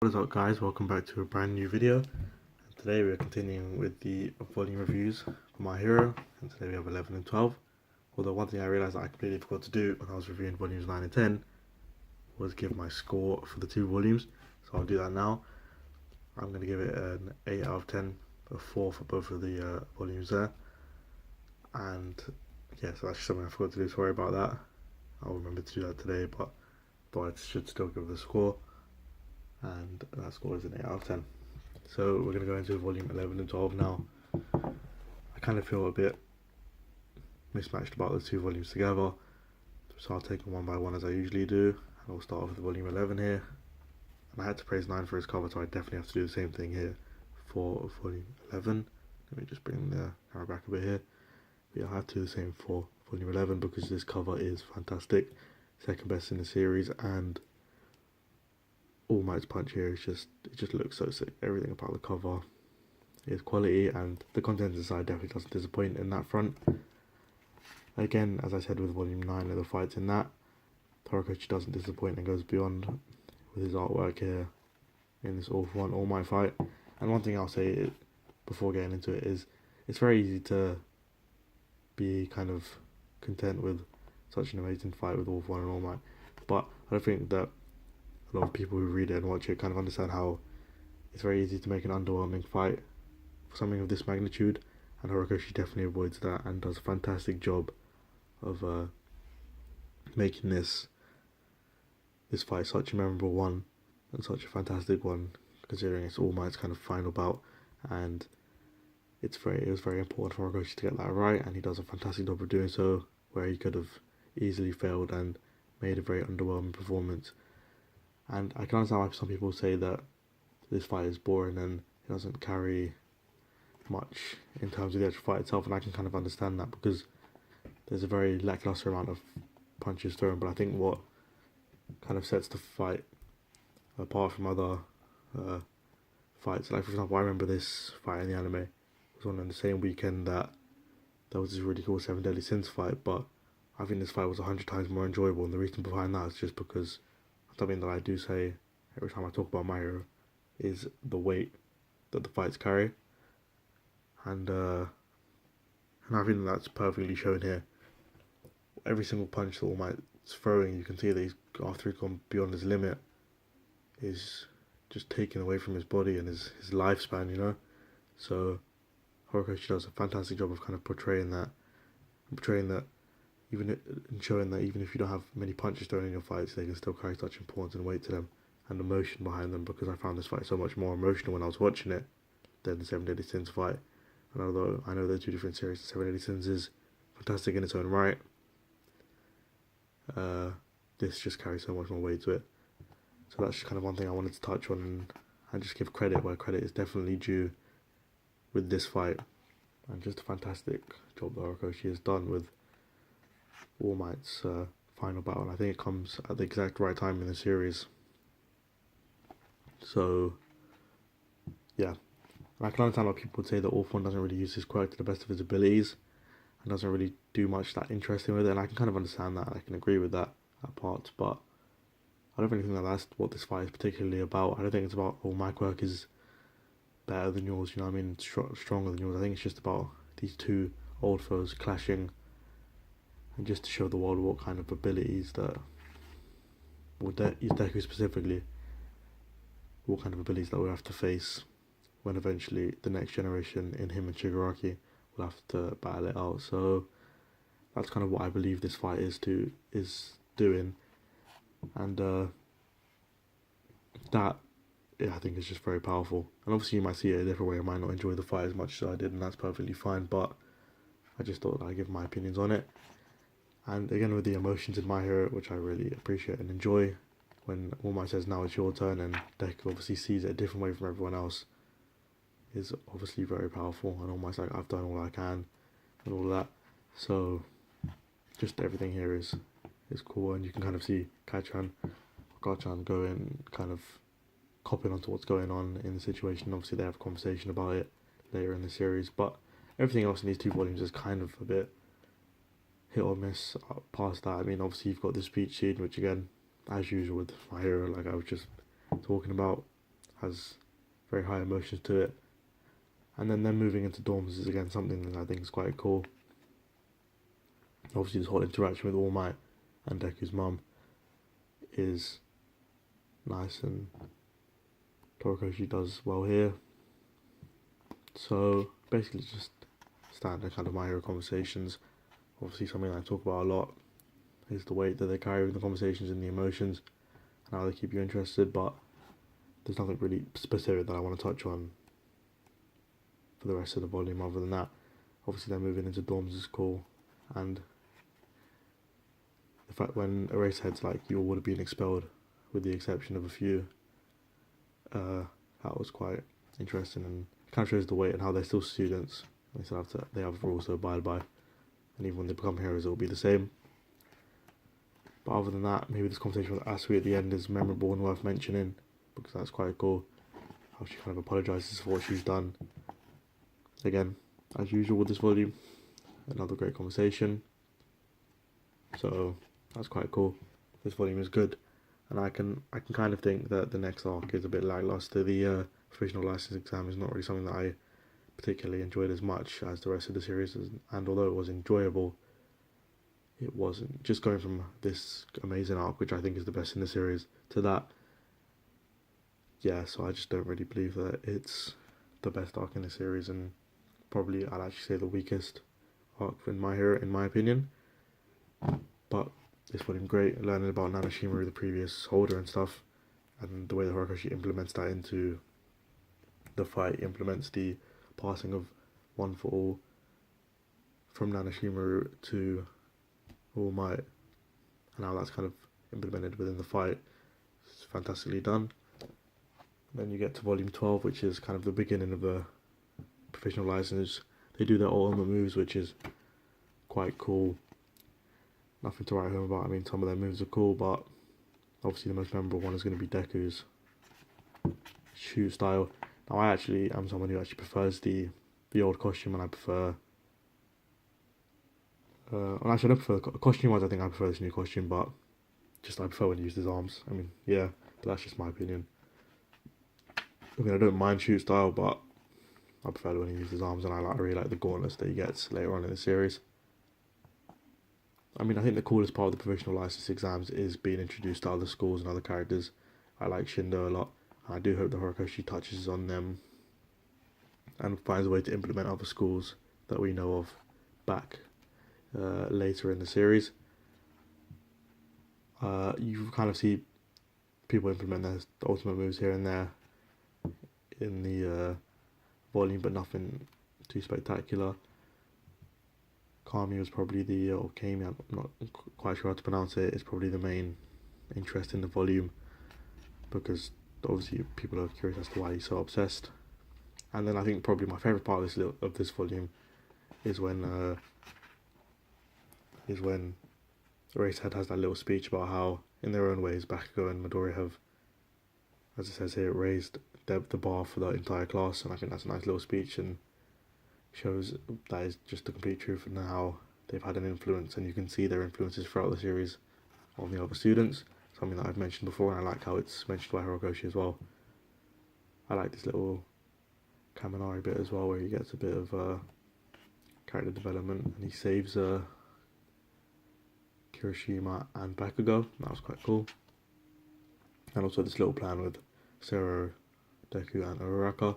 What is up, guys? Welcome back to a brand new video. And today we are continuing with the volume reviews for My Hero, and today we have 11 and 12. Although one thing I realised I completely forgot to do when I was reviewing volumes 9 and 10 was give my score for the two volumes, so I'll do that now. I'm going to give it an 8 out of 10, a 4 for both of the volumes there. And yeah, so that's something I forgot to do, sorry about that. I'll remember to do that today, but thought I should still give the score. And that score is an 8 out of 10. So we're going to go into volume 11 and 12 now. I kind of feel a bit mismatched about the two volumes together, so I'll take them one by one as I usually do. And I'll start off with volume 11 here. And I had to praise 9 for his cover, so I definitely have to do the same thing here for volume 11. Let me just bring the camera back a bit here. But yeah, I have to do the same for volume 11 because this cover is fantastic. Second best in the series, and All Might's punch here is it just looks so sick. Everything about the cover is quality, and the content inside definitely doesn't disappoint in that front. Again, as I said with volume 9 of the fights in that, Horikoshi doesn't disappoint and goes beyond with his artwork here in this All For One All Might fight. And one thing I'll say before getting into it is it's very easy to be kind of content with such an amazing fight with All For One and All Might, but I don't think that a lot of people who read it and watch it kind of understand how it's very easy to make an underwhelming fight for something of this magnitude, and Horikoshi definitely avoids that and does a fantastic job of making this fight such a memorable one and such a fantastic one, considering it's All Might's kind of final bout, and it was very important for Horikoshi to get that right, and he does a fantastic job of doing so, where he could have easily failed and made a very underwhelming performance. And I can understand why some people say that this fight is boring and it doesn't carry much in terms of the actual fight itself, and I can kind of understand that because there's a very lackluster amount of punches thrown. But I think what kind of sets the fight apart from other fights, like for example, I remember this fight in the anime, it was on the same weekend that there was this really cool Seven Deadly Sins fight, but I think this fight was 100 times more enjoyable, and the reason behind that is just because something that I do say every time I talk about My Hero is the weight that the fights carry, and I think that's perfectly shown here. Every single punch that All Might's throwing, you can see that after he's gone beyond his limit, is just taken away from his body and his lifespan, you know. So Horikoshi does a fantastic job of kind of portraying that even and showing that even if you don't have many punches thrown in your fights, they can still carry such importance and weight to them and emotion behind them, because I found this fight so much more emotional when I was watching it than the Seven Deadly Sins fight. And although I know they're two different series, the Seven Deadly Sins is fantastic in its own right, this just carries so much more weight to it. So that's just kind of one thing I wanted to touch on and just give credit where credit is definitely due with this fight, and just a fantastic job that Horikoshi has done with All Might's final battle. And I think it comes at the exact right time in the series. So yeah, and I can understand why people would say that All For One doesn't really use his quirk to the best of his abilities and doesn't really do much that interesting with it, and I can kind of understand that. I can agree with that part, but I don't really think that that's what this fight is particularly about. I don't think it's about, oh, my quirk is better than yours, you know what I mean, stronger than yours. I think it's just about these two old foes clashing, and just to show the world what kind of abilities that, well, Deku specifically, what kind of abilities that we have to face when eventually the next generation in him and Shigaraki will have to battle it out. So that's kind of what I believe this fight is doing, and that, yeah, I think is just very powerful. And obviously you might see it a different way, I might not enjoy the fight as much as I did, and that's perfectly fine, but I just thought I'd give my opinions on it. And again, with the emotions in My Hero, which I really appreciate and enjoy, when All Might says now it's your turn, and Deku obviously sees it a different way from everyone else, is obviously very powerful, and All Might's like, I've done all I can and all that. So just everything here is cool, and you can kind of see Kachan going kind of copying onto what's going on in the situation. Obviously they have a conversation about it later in the series, but everything else in these two volumes is kind of a bit hit or miss past that. I mean, obviously you've got the speech scene, which again, as usual with My Hero, like I was just talking about, has very high emotions to it. And then them moving into dorms is again something that I think is quite cool. Obviously this whole interaction with All Might and Deku's mum is nice, and Torikoshi does well here. So basically just standard kind of My Hero conversations. Obviously something that I talk about a lot is the weight that they carry in the conversations and the emotions and how they keep you interested, but there's nothing really specific that I want to touch on for the rest of the volume other than that. Obviously they're moving into dorms is cool, and the fact when Eraserhead's like, you all would have been expelled with the exception of a few, that was quite interesting, and it kind of shows the weight and how they're still students. They have rules to abide by, and even when they become heroes it will be the same. But other than that, maybe this conversation with Asui at the end is memorable and worth mentioning, because that's quite cool, how she kind of apologises for what she's done. Again, as usual with this volume, another great conversation. So that's quite cool. This volume is good, and I can kind of think that the next arc is a bit lackluster. The provisional license exam is not really something that I particularly enjoyed as much as the rest of the series, and although it was enjoyable, it wasn't. Just going from this amazing arc, which I think is the best in the series, to that, yeah, so I just don't really believe that it's the best arc in the series, and probably I'd actually say the weakest arc in My Hero, in my opinion. But this volume great, learning about Nanoshima, the previous holder and stuff, and the way that Horikoshi implements that into the fight, implements the passing of One for All from Nanoshima to All Might, and how that's kind of implemented within the fight. It's fantastically done. Then you get to volume 12, which is kind of the beginning of the professional license. They do their ultimate moves, which is quite cool. Nothing to write home about. I mean, some of their moves are cool, but obviously the most memorable one is going to be Deku's shoot style. Now, I actually am someone who actually prefers the old costume, and I prefer... well, actually, I don't prefer the costume-wise. I think I prefer this new costume, but just I prefer when he uses his arms. I mean, yeah, but that's just my opinion. I mean, I don't mind shoot style, but I prefer when he uses his arms, and I really like the gauntlets that he gets later on in the series. I mean, I think the coolest part of the provisional license exams is being introduced to other schools and other characters. I like Shindo a lot, and I do hope that Horikoshi touches on them and finds a way to implement other schools that we know of back later in the series. You kind of see people implement their ultimate moves here and there in the volume, but nothing too spectacular. Kami was probably or Kami, I'm not quite sure how to pronounce it, is probably the main interest in the volume, because obviously people are curious as to why he's so obsessed. And then I think probably my favourite part of this volume is when Eraserhead has that little speech about how, in their own ways, Bakugo and Midori have, as it says here, raised the bar for the entire class, and I think that's a nice little speech, and shows that is just the complete truth, and how they've had an influence, and you can see their influences throughout the series on the other students, something that I've mentioned before, and I like how it's mentioned by Horikoshi as well. I like this little Kaminari bit as well, where he gets a bit of character development, and he saves Kirishima and Bakugo. That was quite cool. And also this little plan with Sero, Deku and Uraraka.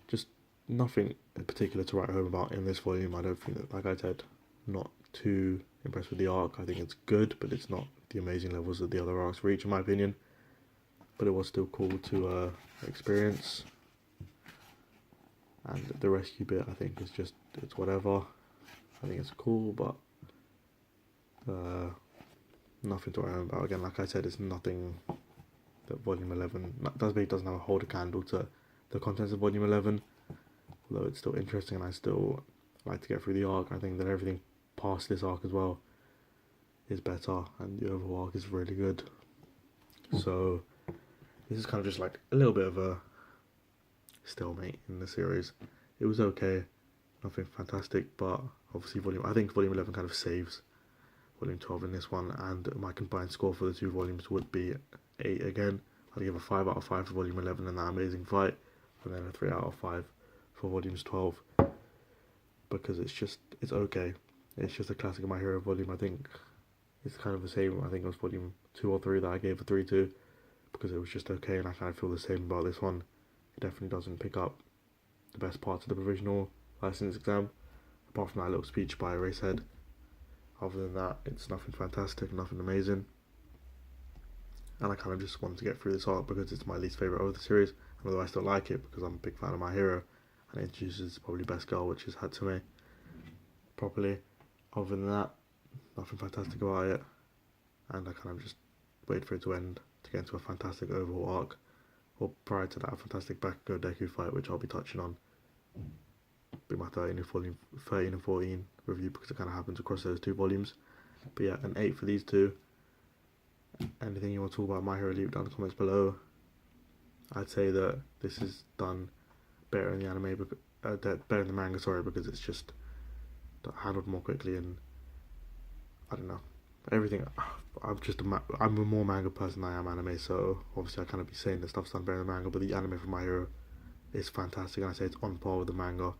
Just nothing in particular to write home about in this volume. I don't think that, like I said, not too impressed with the arc. I think it's good, but it's not the amazing levels that the other arcs reach, in my opinion. But it was still cool to experience. And the rescue bit, I think, is just, it's whatever. I think it's cool, but nothing to write home about. Again, like I said, it's nothing that Volume 11 doesn't have a hold a candle to the contents of Volume 11, although it's still interesting, and I still like to get through the arc. I think that everything past this arc as well is better, and the overall arc is really good. So this is kind of just like a little bit of a stalemate in the series. It was okay, nothing fantastic, but obviously I think Volume 11 kind of saves Volume 12 in this one, and my combined score for the two volumes would be 8 again. I'd give a 5 out of 5 for volume 11 and that amazing fight, and then a 3 out of 5 for volumes 12, because it's okay. It's just a classic of My Hero volume. I think it's kind of the same. I think it was volume 2 or 3 that I gave a 3 to, because it was just okay, and I kind of feel the same about this one. It definitely doesn't pick up the best parts of the provisional license exam, apart from that little speech by Eraserhead. Other than that, it's nothing fantastic, nothing amazing. And I kind of just wanted to get through this arc because it's my least favourite of the series, although I still like it because I'm a big fan of My Hero, and it introduces probably best girl, which is Hatsume, properly. Other than that, nothing fantastic about it, and I kind of just waited for it to end to get into a fantastic overall arc, or prior to that, a fantastic Bakugo Deku fight, which I'll be touching on. Be my 13 and 14 review, because it kind of happens across those two volumes. But yeah, an 8 for these two. Anything you want to talk about My Hero, leave it down in the comments below. I'd say that this is done better in the anime, better in the manga, sorry, because it's just handled more quickly, and I don't know, everything. I'm a more manga person than I am anime, so obviously I kind of be saying that stuff's done better in the manga, but the anime from My Hero is fantastic, and I say it's on par with the manga.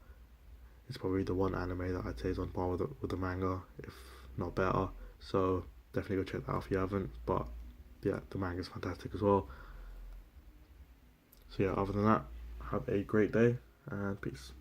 It's probably the one anime that I'd say is on par with the manga, if not better. So definitely go check that out if you haven't. But yeah, the manga's fantastic as well. So yeah, other than that, have a great day and peace.